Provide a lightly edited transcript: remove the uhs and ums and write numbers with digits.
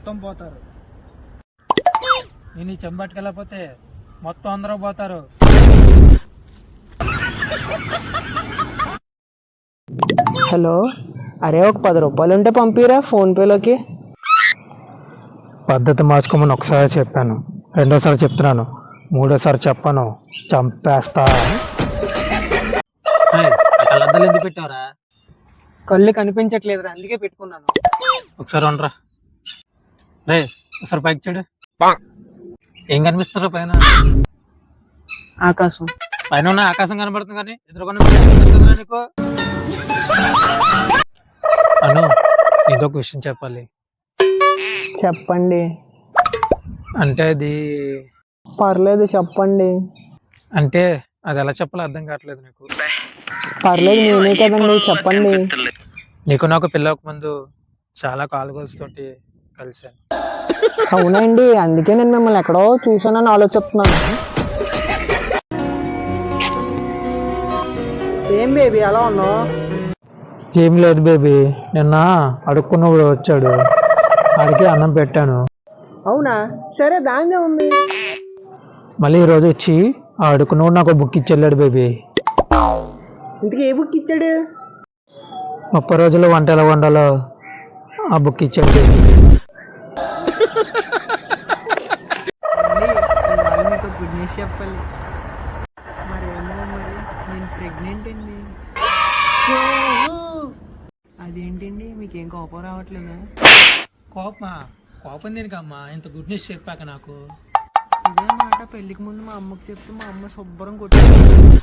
మొత్తం పోతారు. నేను ఈ చెంబట్టుకెళ్ళకపోతే మొత్తం అందరూ పోతారు. హలో, అరే ఒక 10 రూపాయలు ఉంటే పంపిరా ఫోన్పేలోకి. పద్ధతి మార్చుకోమని ఒకసారి చెప్పాను, రెండోసారి చెప్తున్నాను, మూడోసారి చెప్పను, చంపేస్తా. కళ్ళద్దాలు ఎందుకు పెట్టావరా? కళ్ళు కనిపించట్లేదురా, అందుకే పెట్టుకున్నాను. ఒకసారి ఉండరా రే, ఒకసారి పైకి చూడు. ఏం కనిపిస్తారా పైన? ఆకాశం. పైన ఉన్న ఆకాశం కనబడుతుంది కానీ ఎదురుకుండా నీకు. అను, ఏదో ఒక విషయం చెప్పాలి. చెప్పండి. అంటే అది పర్లేదు చెప్పండి. అంటే అది ఎలా చెప్పాలో అర్థం కావట్లేదు నీకు. పర్లేదు, నేనే కదండి, చెప్పండి. నీకు నాకు పెళ్ళక ముందు చాలా కాల్ గోల్స్ తోటి కలిసాను. అవునండి, అందుకే నేను మిమ్మల్ని ఎక్కడో చూసానని ఆలోచిస్తున్నాను. ఏం బేబీ అలా ఉన్నావు? ఏం లేదు బేబీ, నిన్న అడుక్కున్నప్పుడు వచ్చాడు, ఆడికి అన్నం పెట్టాను. అవునా, సరే దాందే ఉంది. మళ్ళీ ఈరోజు వచ్చి ఆ అడుక్కున్నప్పుడు నాకు బుక్ ఇచ్చెళ్ళాడు బేబీ. ఇంతకీ ఏ బుక్ ఇచ్చాడు? 30 రోజుల్లో వంట ఎలా వండాలో ఆ బుక్ ఇచ్చాడు బేబీ. మీకు గుడ్ న్యూస్ చెప్పాలి. మరేమో మరి నేను ప్రెగ్నెంట్ అండి. అదేంటండి, మీకేం కోపం రావట్లేదా? కోపం దేనికమ్మా, ఇంత గుడ్ న్యూస్ చెప్పాక నాకు. ఇదే మాట పెళ్లికి ముందు మా అమ్మకి చెప్తే మా అమ్మ శుభ్రం కొట్టింది.